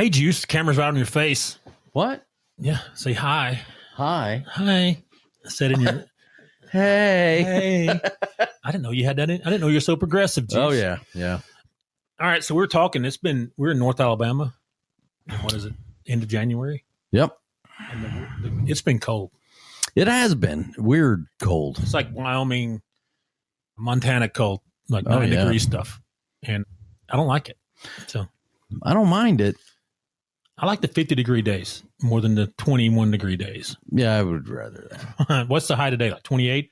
Hey, Juice, the camera's right on your face. What? Yeah, say hi. Hi. Hi. I said in your... Hey. Hey. I didn't know you had that in. I didn't know you're so progressive, Juice. Oh, yeah. Yeah. All right, so we're talking. We're in North Alabama. What is it? End of January? Yep. And it's been cold. It has been weird cold. It's like Wyoming, Montana cold, like 9-degree stuff. And I don't like it. So I don't mind it. I like the 50-degree days more than the 21-degree days. Yeah, I would rather that. What's the high today? Like 28?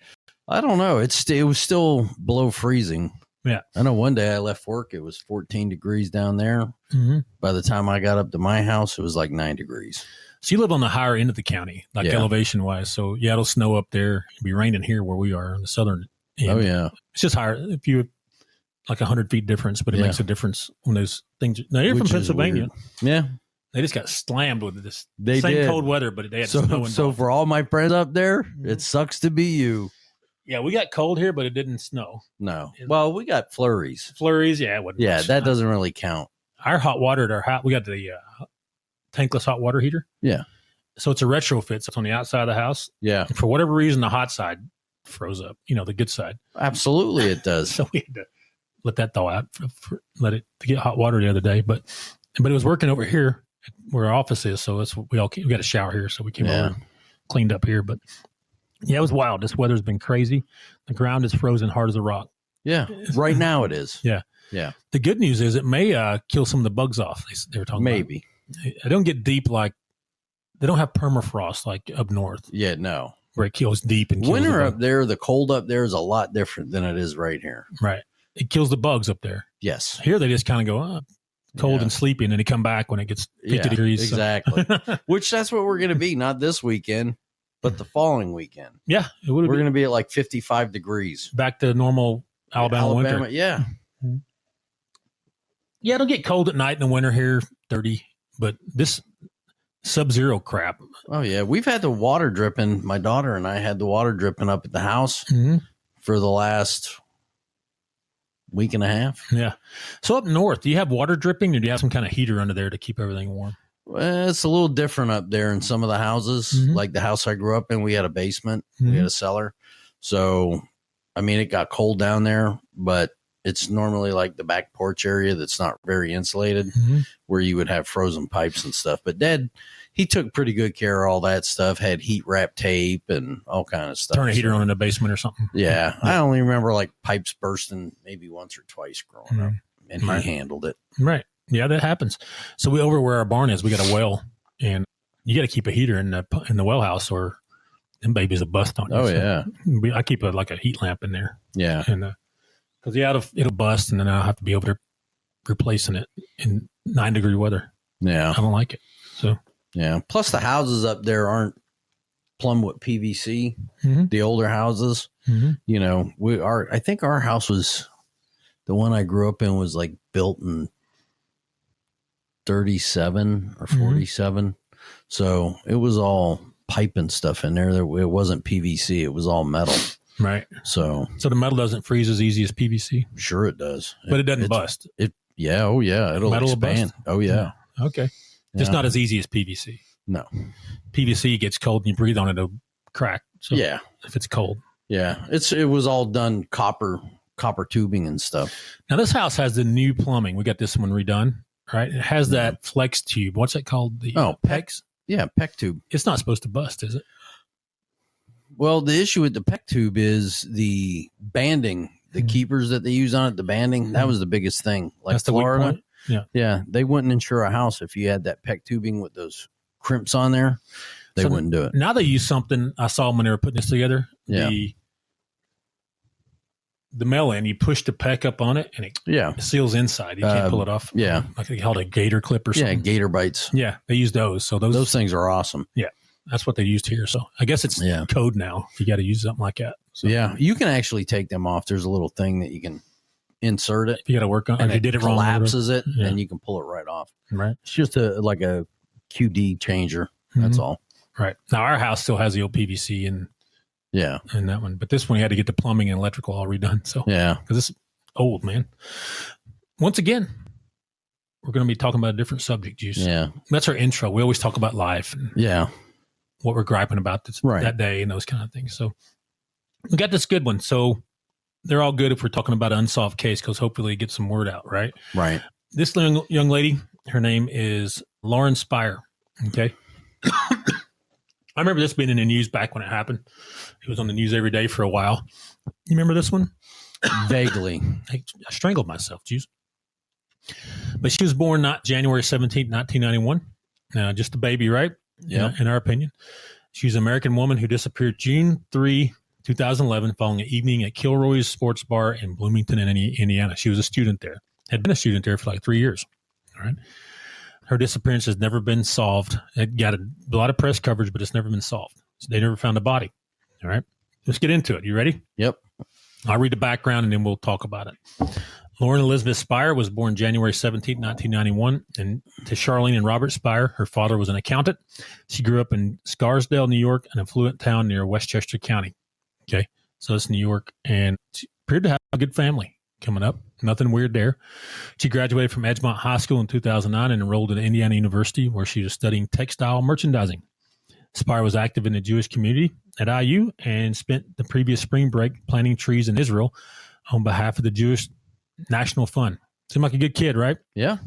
I don't know. It was still below freezing. Yeah. I know one day I left work, it was 14 degrees down there. Mm-hmm. By the time I got up to my house, it was like 9 degrees. So you live on the higher end of the county, like elevation wise. So yeah, it'll snow up there. It'll be raining here where we are on the southern end. Oh, yeah. It's just higher. If you like 100 feet difference, but it makes a difference when those things. Now you're from Pennsylvania. Yeah. They just got slammed with this Same cold weather, but they had snow involved. So for all my friends up there, it sucks to be you. Yeah, we got cold here, but it didn't snow. No. Well, we got flurries. Flurries, yeah. It wasn't much. That doesn't really count. Our hot water at our house, we got the tankless hot water heater. Yeah. So it's a retrofit. So it's on the outside of the house. Yeah. And for whatever reason, the hot side froze up, the good side. Absolutely it does. So we had to let that thaw out, let it to get hot water the other day. But it was working over here where our office is. So we got a shower here. So we came over and cleaned up here. But yeah, it was wild. This weather's been crazy. The ground is frozen hard as a rock. Yeah. Right now it is. Yeah. Yeah. The good news is it may kill some of the bugs off. They were talking Maybe. about. I don't get deep like they don't have permafrost like up north. Yeah, no. Where it kills deep and kills winter up there, the cold up there is a lot different than it is right here. Right. It kills the bugs up there. Yes. Here they just kind of go cold and sleepy, and then they come back when it gets 50 degrees. Exactly. Which that's what we're going to be, not this weekend, but the following weekend. Yeah. We're going to be at like 55 degrees. Back to normal Alabama winter. Yeah. Mm-hmm. Yeah, it'll get cold at night in the winter here, 30. But this sub-zero crap. Oh, yeah. We've had the water dripping. My daughter and I had the water dripping up at the house for the last week and a half. Yeah. So up north, do you have water dripping or do you have some kind of heater under there to keep everything warm? Well, it's a little different up there in some of the houses. Like the house I grew up in, we had a basement. We had a cellar. So, I mean, it got cold down there, but it's normally like the back porch area that's not very insulated where you would have frozen pipes and stuff. But Dad, he took pretty good care of all that stuff, had heat wrap tape and all kind of stuff. Turn a heater on in the basement or something. Yeah. I only remember like pipes bursting maybe once or twice growing up, and he handled it. Right. Yeah, that happens. So we over where our barn is, we got a well, and you got to keep a heater in the well house or them babies will bust on you. Oh, so I keep a heat lamp in there. Yeah. And because it'll bust, and then I'll have to be over there replacing it in 9-degree weather. Yeah. I don't like it. So yeah. Plus the houses up there aren't plumb with PVC. The older houses, I think our house was the one I grew up in was like built in 37 or 47. So it was all pipe and stuff in there. It wasn't PVC. It was all metal. Right. So the metal doesn't freeze as easy as PVC? Sure it does. But it doesn't bust? Yeah. Oh, yeah. It'll expand. Oh, yeah. Okay. Just not as easy as PVC. No. PVC gets cold and you breathe on it, it'll crack. So yeah. If it's cold. Yeah. It was all done copper tubing and stuff. Now, this house has the new plumbing. We got this one redone, right? It has that flex tube. What's it called? The PEX? Yeah, PEX tube. It's not supposed to bust, is it? Well, the issue with the PEX tube is the banding, the keepers that they use on it, the banding. That was the biggest thing. Like that's Florida. The weak point? Yeah. They wouldn't insure a house if you had that PEX tubing with those crimps on there. They wouldn't do it. Now they use something. I saw them when they were putting this together. Yeah. The melon, you push the PEX up on it and it seals inside. You can't pull it off. Yeah. Like they called it a gator clip or something. Yeah, gator bites. Yeah, they use those. So those things are awesome. Yeah. That's what they used here. So I guess it's code now. You got to use something like that. So, yeah. You can actually take them off. There's a little thing that you can insert it. If you got to work on it. And if you did it wrong. Collapses it and you can pull it right off. Right. It's just like a QD changer. That's all. Right. Now our house still has the old PVC and that one. But this one you had to get the plumbing and electrical all redone. So yeah. Because it's old, man. Once again, we're going to be talking about a different subject, Juice. Yeah. That's our intro. We always talk about life and what we're griping about that day and those kind of things. So we got this good one. So they're all good if we're talking about an unsolved case because hopefully get some word out, right? Right. This young lady, her name is Lauren Spierer. Okay. I remember this being in the news back when it happened. It was on the news every day for a while. You remember this one? Vaguely. I strangled myself, Juice. But she was born not January 17th, 1991. Just a baby, right? Yeah. In our opinion. She's an American woman who disappeared June 3, 2011, following an evening at Kilroy's sports bar in Bloomington, Indiana. She was a student there. Had been a student there for like 3 years. All right. Her disappearance has never been solved. It got a lot of press coverage, but it's never been solved. They never found a body. All right. Let's get into it. You ready? Yep. I'll read the background and then we'll talk about it. Lauren Elizabeth Spierer was born January 17, 1991, and to Charlene and Robert Spierer. Her father was an accountant. She grew up in Scarsdale, New York, an affluent town near Westchester County. Okay. So it's New York, and she appeared to have a good family coming up. Nothing weird there. She graduated from Edgemont High School in 2009 and enrolled at Indiana University, where she was studying textile merchandising. Spierer was active in the Jewish community at IU and spent the previous spring break planting trees in Israel on behalf of the Jewish National Fund. Seemed like a good kid, right? Yeah.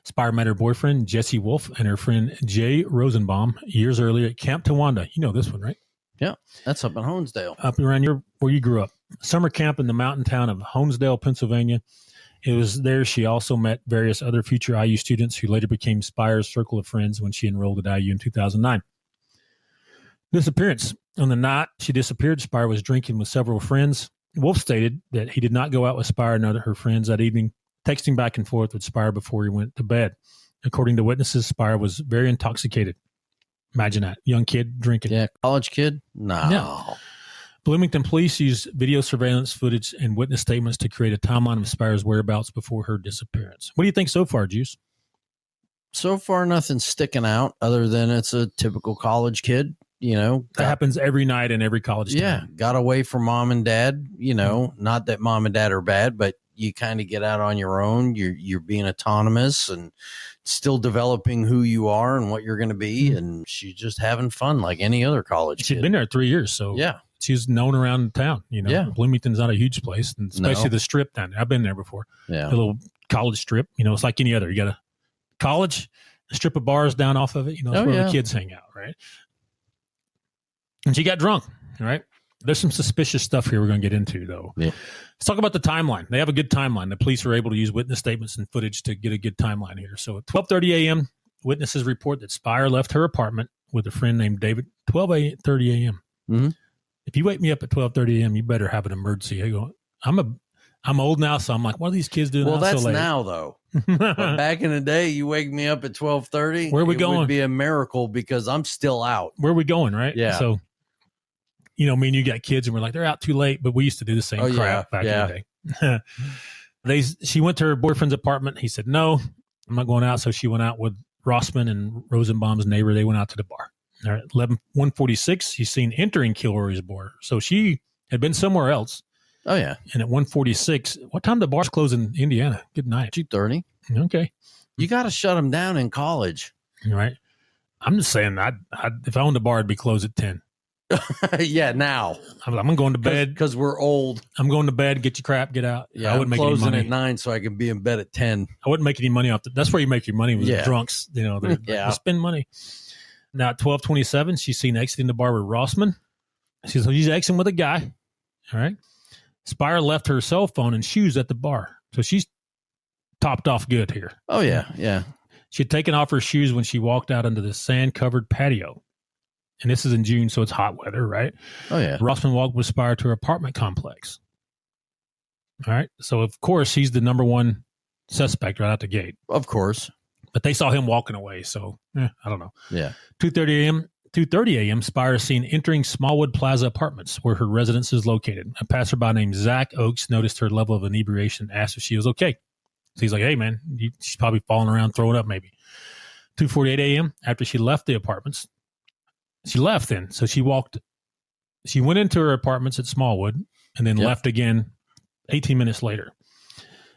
Spierer met her boyfriend, Jesse Wolf, and her friend, Jay Rosenbaum, years earlier at Camp Tawanda. You know this one, right? Yeah. That's up in Honesdale. Up around where you grew up. Summer camp in the mountain town of Honesdale, Pennsylvania. It was there she also met various other future IU students who later became Spierer's circle of friends when she enrolled at IU in 2009. Disappearance. On the night she disappeared, Spierer was drinking with several friends. Wolf stated that he did not go out with Spierer and her friends that evening, texting back and forth with Spierer before he went to bed. According to witnesses, Spierer was very intoxicated. Imagine that. Young kid drinking. Yeah. College kid? No. Yeah. Bloomington police used video surveillance footage and witness statements to create a timeline of Spierer's whereabouts before her disappearance. What do you think so far, Juice? So far, nothing's sticking out other than it's a typical college kid. That happens every night in every college town. Yeah. Got away from mom and dad, not that mom and dad are bad, but you kind of get out on your own. You're being autonomous and still developing who you are and what you're going to be. And she's just having fun like any other college kid. She'd been there 3 years. So yeah, she's known around town. Yeah. Bloomington's not a huge place, and especially the strip down there. I've been there before. Yeah. The little college strip, it's like any other. You got a college, a strip of bars down off of it. It's where the kids hang out, right? And she got drunk, right? There's some suspicious stuff here we're going to get into, though. Yeah. Let's talk about the timeline. They have a good timeline. The police were able to use witness statements and footage to get a good timeline here. So at 12:30 a.m., witnesses report that Spierer left her apartment with a friend named David. 12:30 a.m. Mm-hmm. If you wake me up at 12:30 a.m., you better have an emergency. I'm old now, so I'm like, what are these kids doing? Well, that's so late? now though. But back in the day, you wake me up at 12:30. Where are we going? It would be a miracle because I'm still out. Where are we going? Right? Yeah. So. Me and you got kids and we're like, they're out too late, but we used to do the same crap back in the day. She went to her boyfriend's apartment. He said, no, I'm not going out. So she went out with Rossman and Rosenbaum's neighbor. They went out to the bar. All right, 1:46, she's seen entering Kilroy's bar. So she had been somewhere else. Oh, yeah. And at 1:46, what time the bars close in Indiana? Good night. 2:30. Okay. You got to shut them down in college. Right. I'm just saying, if I owned a bar, it'd be closed at 10. Yeah, now I'm going to bed because we're old. I'm going to bed. Get your crap. Get out. Yeah, I wouldn't make any money at 9, so I can be in bed at 10. I wouldn't make any money off. That's where you make your money with drunks. They spend money. Now at 12:27, she's seen exiting the bar with Rossman. She's exiting with a guy. All right. Spierer left her cell phone and shoes at the bar, so she's topped off good here. Oh yeah, yeah. She had taken off her shoes when she walked out into the sand-covered patio. And this is in June, so it's hot weather, right? Oh, yeah. Rossman walked with Spierer to her apartment complex. All right. So, of course, he's the number one suspect right out the gate. Of course. But they saw him walking away, so I don't know. Yeah. 2:30 a.m., Spierer is seen entering Smallwood Plaza Apartments, where her residence is located. A passerby named Zach Oakes noticed her level of inebriation and asked if she was okay. So he's like, hey, man, she's probably falling around, throwing up maybe. 2:48 a.m., after she left the apartments, she left then. So she went into her apartments at Smallwood and then left again 18 minutes later.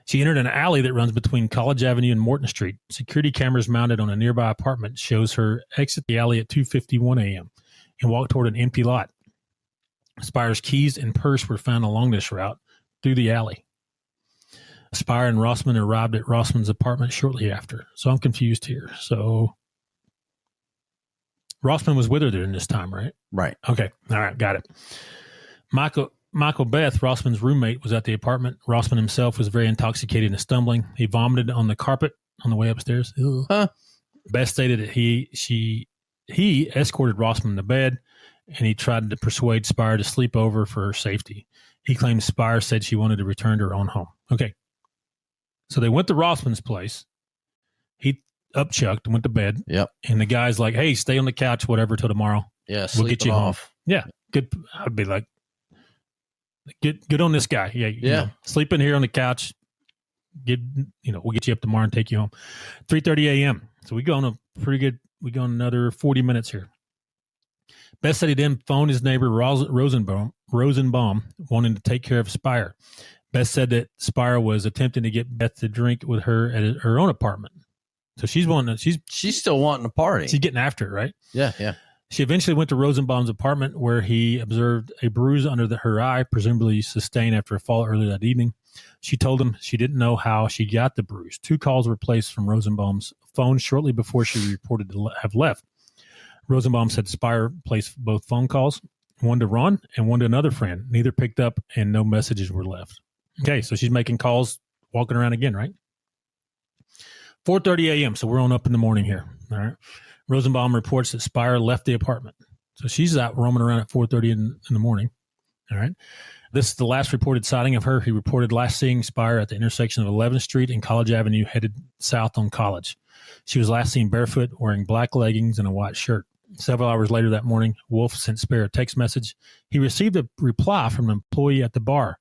She entered an alley that runs between College Avenue and Morton Street. Security cameras mounted on a nearby apartment shows her exit the alley at 2:51 a.m. and walk toward an empty lot. Spier's keys and purse were found along this route through the alley. Spierer and Rossman arrived at Rossman's apartment shortly after. So I'm confused here. So Rossman was with her during this time, right? Right. Okay. All right. Got it. Michael Beth, Rossman's roommate, was at the apartment. Rossman himself was very intoxicated and stumbling. He vomited on the carpet on the way upstairs. Beth stated that he escorted Rossman to bed, and he tried to persuade Spierer to sleep over for her safety. He claimed Spierer said she wanted to return to her own home. Okay. So they went to Rossman's place. He upchucked and went to bed. Yep. And the guy's like, hey, stay on the couch, whatever, till tomorrow. Yeah, we'll get you off. Home. Yeah. Good. I'd be like, get on this guy. Yeah. You know, sleep in here on the couch. We'll get you up tomorrow and take you home. 3:30 a.m. So we go on another 40 minutes here. Beth said he then phoned his neighbor Rosenbaum, wanting to take care of Spierer. Beth said that Spierer was attempting to get Beth to drink with her at her own apartment. So she's still wanting to party. She's getting after it, right? Yeah, yeah. She eventually went to Rosenbaum's apartment, where he observed a bruise under her eye, presumably sustained after a fall earlier that evening. She told him she didn't know how she got the bruise. 2 calls were placed from Rosenbaum's phone shortly before she reported to have left. Rosenbaum said Spierer placed both phone calls, one to Ron and one to another friend. Neither picked up, and no messages were left. Okay, so she's making calls, walking around again, right? 4:30 a.m., so we're on up in the morning here. All right. Rosenbaum reports that Spierer left the apartment. So she's out roaming around at 4:30 in the morning. All right. This is the last reported sighting of her. He reported last seeing Spierer at the intersection of 11th Street and College Avenue, headed south on College. She was last seen barefoot, wearing black leggings and a white shirt. Several hours later that morning, Wolf sent Spierer a text message. He received a reply from an employee at the bar.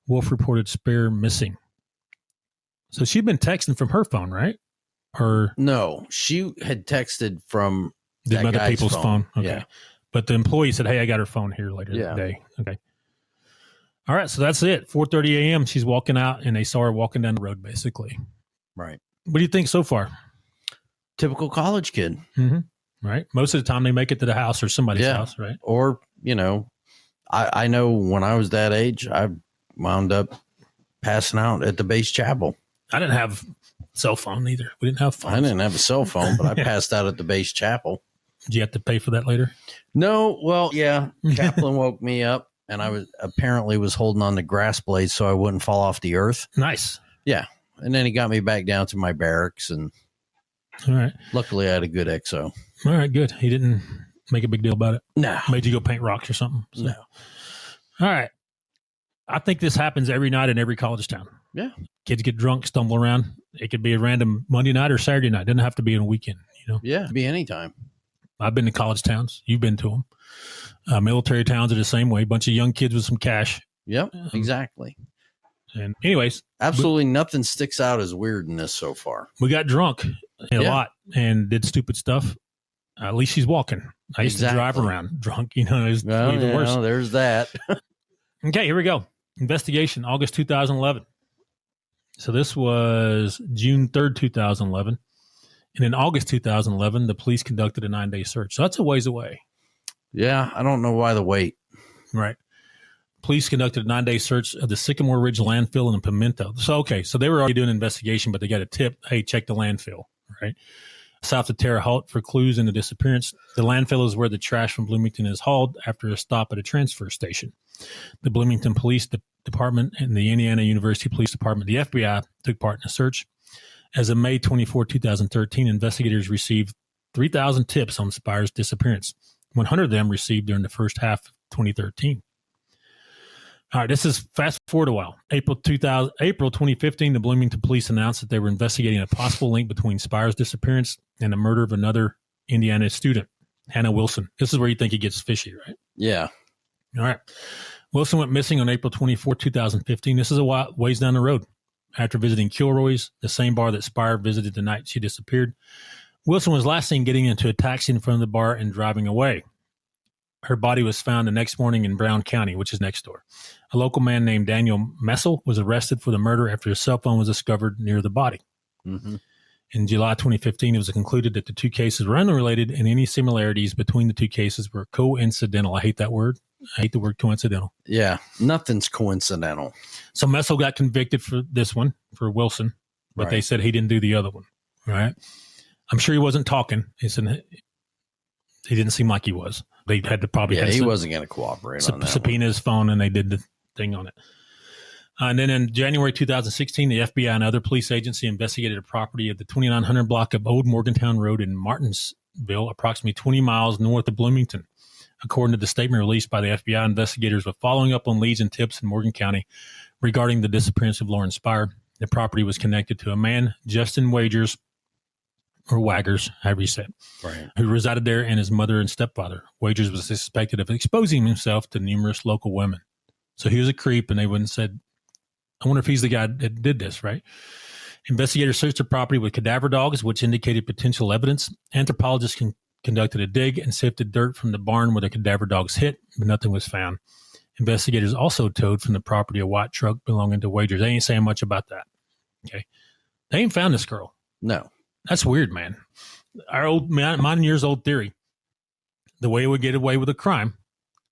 Wolf reported Spierer missing. So she'd been texting from her phone, right? Or no, she had texted from the other people's phone. Okay. Yeah. But the employee said, hey, I got her phone here later that day. Okay. All right. So that's it. 4:30 a.m. She's walking out, and they saw her walking down the road, basically. Right. What do you think so far? Typical college kid. Mm-hmm. Right. Most of the time they make it to the house or somebody's house, right? Or, I know when I was that age, I wound up passing out at the base chapel. I didn't have a cell phone either. We didn't have phones. I didn't have a cell phone, but I passed out at the base chapel. Did you have to pay for that later? No. Well, yeah. Chaplain woke me up, and I was holding on to grass blades so I wouldn't fall off the earth. Nice. Yeah. And then he got me back down to my barracks, and all right. Luckily I had a good XO. All right, good. He didn't make a big deal about it. No. Made you go paint rocks or something. So. No. All right. I think this happens every night in every college town. Yeah. Kids get drunk, stumble around. It could be a random Monday night or Saturday night. It doesn't have to be on a weekend, Yeah, it could be anytime. I've been to college towns. You've been to them. Military towns are the same way. A bunch of young kids with some cash. Yep, exactly. And anyways. Absolutely nothing sticks out as weird in this so far. We got drunk a lot and did stupid stuff. At least she's walking. I used to drive around drunk, it was even worse. There's that. Okay, here we go. Investigation, August 2011. So this was June 3rd, 2011. And in August 2011, the police conducted a 9-day search. So that's a ways away. Yeah, I don't know why the wait. Right. Police conducted a 9-day search of the Sycamore Ridge landfill in Pimento. So they were already doing an investigation, but they got a tip, hey, check the landfill, right? South of Terre Haute for clues in the disappearance. The landfill is where the trash from Bloomington is hauled after a stop at a transfer station. The Bloomington Police Department and the Indiana University Police Department, the FBI, took part in the search. As of May 24, 2013, investigators received 3,000 tips on Spierer's disappearance. 100 of them received during the first half of 2013. All right, this is fast forward a while. April 2015, the Bloomington police announced that they were investigating a possible link between Spierer's disappearance and the murder of another Indiana student, Hannah Wilson. This is where you think it gets fishy, right? Yeah. All right. Wilson went missing on April 24, 2015. This is a ways down the road. After visiting Kilroy's, the same bar that Spierer visited the night she disappeared, Wilson was last seen getting into a taxi in front of the bar and driving away. her body was found the next morning in Brown County, which is next door. A local man named Daniel Messel was arrested for the murder after his cell phone was discovered near the body. Mm-hmm. In July 2015, it was concluded that the two cases were unrelated and any similarities between the two cases were coincidental. I hate that word. I hate the word coincidental. Yeah, nothing's coincidental. So Messel got convicted for this one, for Wilson, but they said he didn't do the other one. Right? I'm sure he wasn't talking. He said he didn't seem like he was. They had to probably he wasn't going to cooperate on that. Subpoena his phone, and they did the thing on it. And then in January 2016, the FBI and other police agency investigated a property at the 2900 block of Old Morgantown Road in Martinsville, approximately 20 miles north of Bloomington. According to the statement released by the FBI, investigators were following up on leads and tips in Morgan County regarding the disappearance of Lauren Spierer. The property was connected to a man, Justin Wagers, or Waggers, however you say it, who resided there, and his mother and stepfather. Wagers was suspected of exposing himself to numerous local women. So he was a creep, and they wouldn't said, I wonder if he's the guy that did this, right? Investigators searched the property with cadaver dogs, which indicated potential evidence. Anthropologists conducted a dig and sifted dirt from the barn where the cadaver dogs hit, but nothing was found. Investigators also towed from the property a white truck belonging to Wagers. They ain't saying much about that. Okay. They ain't found this girl. No. That's weird, man. Mine and yours old theory. The way we get away with a crime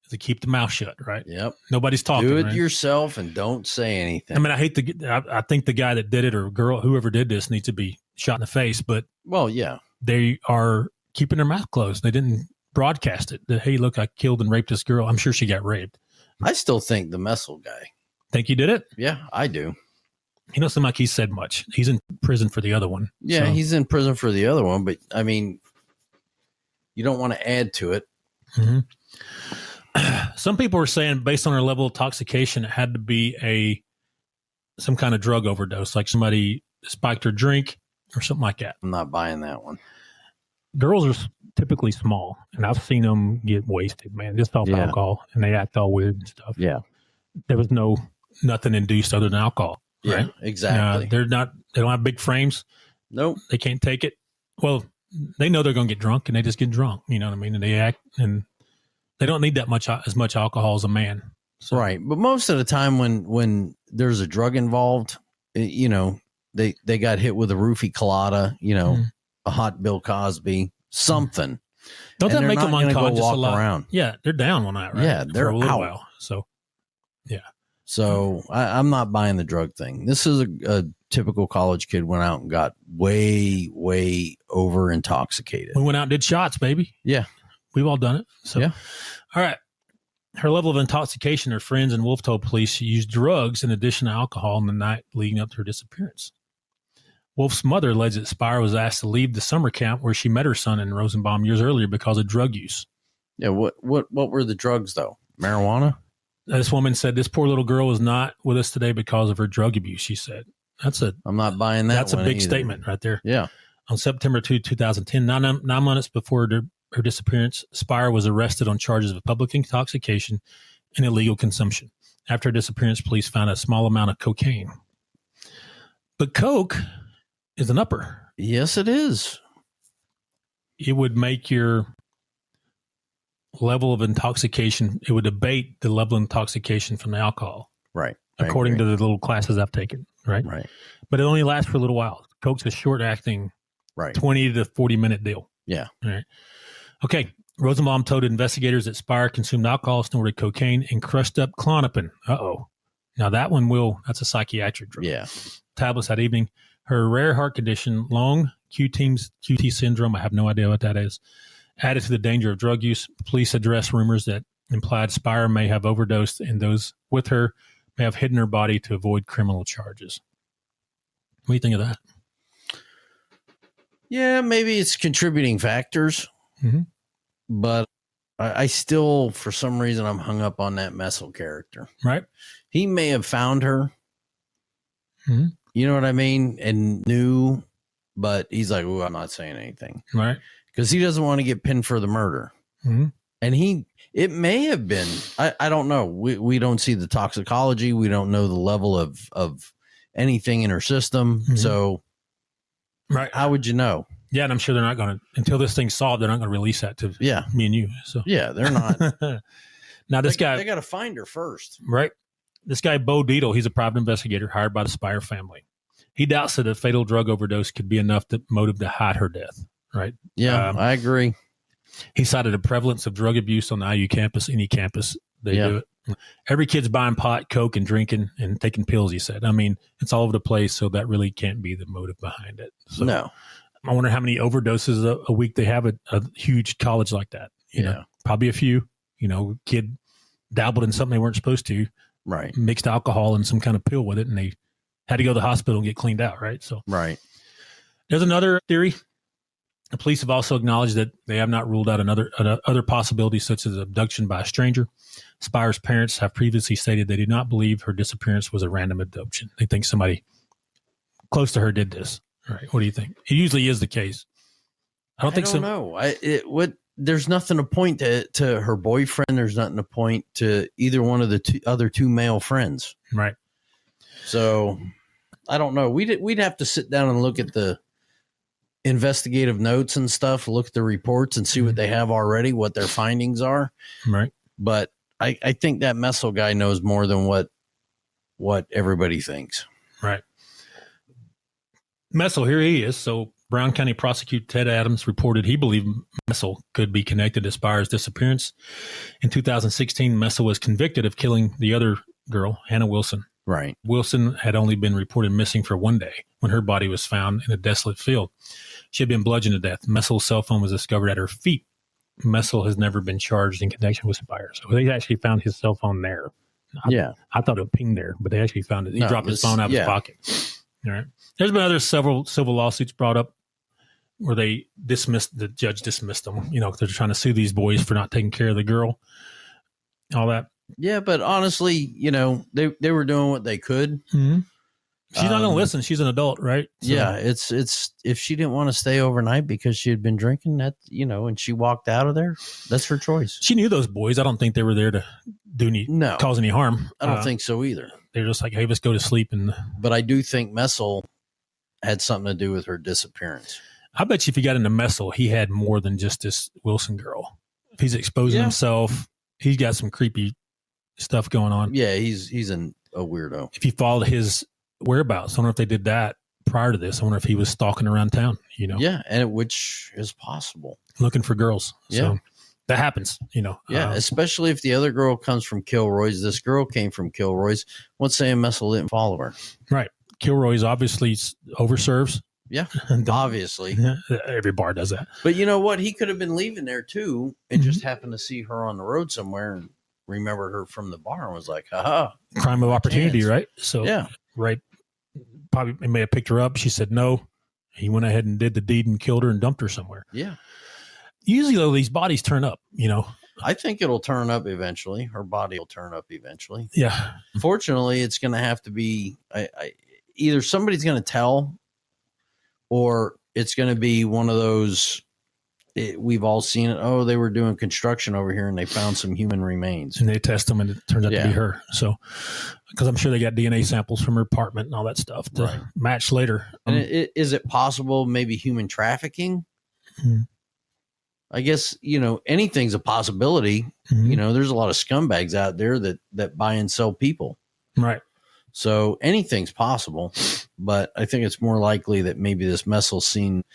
is to keep the mouth shut, right? Yep. Nobody's talking. Do it yourself and don't say anything. I mean, I think the guy that did it or girl, whoever did this, needs to be shot in the face. But they are keeping their mouth closed. They didn't broadcast it. That, hey, look, I killed and raped this girl. I'm sure she got raped. I still think the Messel guy. Think he did it? Yeah, I do. He doesn't seem like he said much. He's in prison for the other one. Yeah, so. He's in prison for the other one, but I mean, you don't want to add to it. Mm-hmm. Some people were saying, based on her level of intoxication, it had to be some kind of drug overdose, like somebody spiked her drink or something like that. I'm not buying that one. Girls are typically small, and I've seen them get wasted, man, just off alcohol, and they act all weird and stuff. Yeah. There was nothing induced other than alcohol. Right? Yeah, exactly. They don't have big frames. Nope. They can't take it. Well, they know they're going to get drunk, and they just get drunk. You know what I mean? And they act, and they don't need as much alcohol as a man. So. Right. But most of the time when there's a drug involved, they got hit with a roofie colada, a hot Bill Cosby, something. Don't that make them unconscious a lot? Around. Yeah, they're down on that, right? Yeah, they're for a little out. while. So, yeah. So I'm not buying the drug thing. This is a typical college kid went out and got way, way over intoxicated. We went out and did shots, baby. Yeah. We've all done it. So, yeah. All right. Her level of intoxication, her friends and Wolf told police she used drugs in addition to alcohol in the night leading up to her disappearance. Wolf's mother alleged that Spierer was asked to leave the summer camp where she met her son in Rosenbaum years earlier because of drug use. Yeah. What were the drugs though? Marijuana? This woman said, this poor little girl is not with us today because of her drug abuse, she said. I'm not buying that. That's a big statement right there. Yeah. On September 2, 2010, 9 months before her disappearance, Spierer was arrested on charges of public intoxication and illegal consumption. After her disappearance, police found a small amount of cocaine. But coke is an upper. Yes, it is. It would make your level of intoxication, it would abate the level of intoxication from the alcohol. Right. According to the little classes I've taken. Right. Right. But it only lasts for a little while. Coke's a short acting, 20 to 40 minute deal. Yeah. All right. Okay. Rosenbaum told investigators that Spierer consumed alcohol, snorted cocaine, and crushed up Klonopin. Uh-oh. Now that one that's a psychiatric drug. Yeah. Tablets that evening. Her rare heart condition, long QT syndrome, I have no idea what that is, added to the danger of drug use. Police addressed rumors that implied Spierer may have overdosed and those with her may have hidden her body to avoid criminal charges. What do you think of that? Yeah, maybe it's contributing factors, but I still, for some reason, I'm hung up on that Messel character. Right. He may have found her. Mm-hmm. You know what I mean? And knew, but he's like, "Ooh, I'm not saying anything." Right. Because he doesn't want to get pinned for the murder. Mm-hmm. And it may have been, I don't know. We don't see the toxicology. We don't know the level of anything in her system. Mm-hmm. So right. How would you know? Yeah, and I'm sure they're not going to, until this thing's solved, they're not going to release that to me and you. So yeah, they're not. Now this guy, they got to find her first, right? This guy Bo Dietl, he's a private investigator hired by the Spierer family. He doubts that a fatal drug overdose could be enough motive to hide her death. Right? Yeah, I agree. He cited a prevalence of drug abuse on the IU campus, any campus. They do it. Every kid's buying pot, Coke, and drinking and taking pills, he said. I mean, it's all over the place, so that really can't be the motive behind it. So, no. I wonder how many overdoses a week they have at a huge college like that. You know, probably a few. You know, kid dabbled in something they weren't supposed to. Right. Mixed alcohol and some kind of pill with it, and they had to go to the hospital and get cleaned out, right? So, right. There's another theory. The police have also acknowledged that they have not ruled out other possibilities, such as abduction by a stranger. Spierer's parents have previously stated they do not believe her disappearance was a random abduction. They think somebody close to her did this. All right. What do you think? It usually is the case. I don't think so. No. There's nothing to point to her boyfriend. There's nothing to point to either one of the other two male friends. Right. So I don't know. We'd have to sit down and look at the investigative notes and stuff, look at the reports and see what they have already, what their findings are. Right. But I think that Messel guy knows more than what everybody thinks. Right. Messel, here he is. So Brown County prosecutor Ted Adams reported he believed Messel could be connected to Spierer's disappearance. In 2016, Messel was convicted of killing the other girl, Hannah Wilson. Right. Wilson had only been reported missing for one day when her body was found in a desolate field. She had been bludgeoned to death. Messel's cell phone was discovered at her feet. Messel has never been charged in connection with Spierer. So they actually found his cell phone there. I thought it pinged there, but they actually found it. He dropped his phone out of his pocket. All right. There's been several civil lawsuits brought up where the judge dismissed them. You know, they're trying to sue these boys for not taking care of the girl, all that. Yeah, but honestly, you know, they were doing what they could. Mm-hmm. She's not going to listen. She's an adult, right? So, yeah, it's if she didn't want to stay overnight because she had been drinking, that, you know, and she walked out of there, that's her choice. She knew those boys. I don't think they were there to cause any harm. I don't think so either. They're just like, hey, let's go to sleep. But I do think Messel had something to do with her disappearance. I bet you if he got into Messel, he had more than just this Wilson girl. If he's exposing himself, he's got some creepy stuff going on. Yeah, he's a weirdo. If you followed his whereabouts, I wonder if they did that prior to this. I wonder if he was stalking around town, you know? Yeah, and which is possible. Looking for girls. Yeah. So that happens, you know. Yeah, especially if the other girl comes from Kilroy's. This girl came from Kilroy's. Let's say Messel didn't follow her. Right. Kilroy's obviously overserves. Yeah, obviously. Every bar does that. But you know what? He could have been leaving there too and just happened to see her on the road somewhere and remembered her from the bar and was like, haha. Crime of opportunity, right? So, yeah. Right. Probably he may have picked her up. She said no. He went ahead and did the deed and killed her and dumped her somewhere. Yeah. Usually, though, these bodies turn up, you know. I think it'll turn up eventually. Her body will turn up eventually. Yeah. Fortunately, it's going to have to be either somebody's going to tell or it's going to be one of those, we've all seen it. Oh, they were doing construction over here and they found some human remains. And they test them and it turns out to be her. So, because I'm sure they got DNA samples from her apartment and all that stuff to match later. And is it possible maybe human trafficking? Mm-hmm. I guess, you know, anything's a possibility. Mm-hmm. You know, there's a lot of scumbags out there that buy and sell people. Right. So anything's possible, but I think it's more likely that maybe this Messel's seen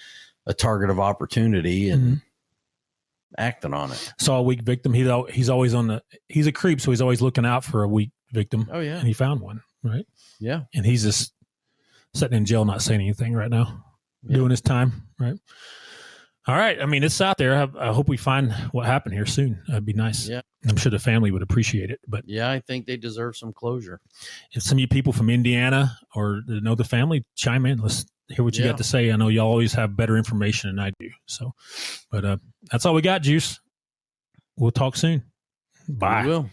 a target of opportunity and acting on it. Saw a weak victim. He's always he's a creep. So he's always looking out for a weak victim. Oh yeah. And he found one. Right. Yeah. And he's just sitting in jail, not saying anything right now, doing his time. Right. All right. I mean, it's out there. I hope we find what happened here soon. That'd be nice. Yeah. I'm sure the family would appreciate it. But yeah, I think they deserve some closure. If some of you people from Indiana or know the family, chime in. Let's hear what you got to say. I know you always have better information than I do. So, but that's all we got, Juice. We'll talk soon. Bye. We will.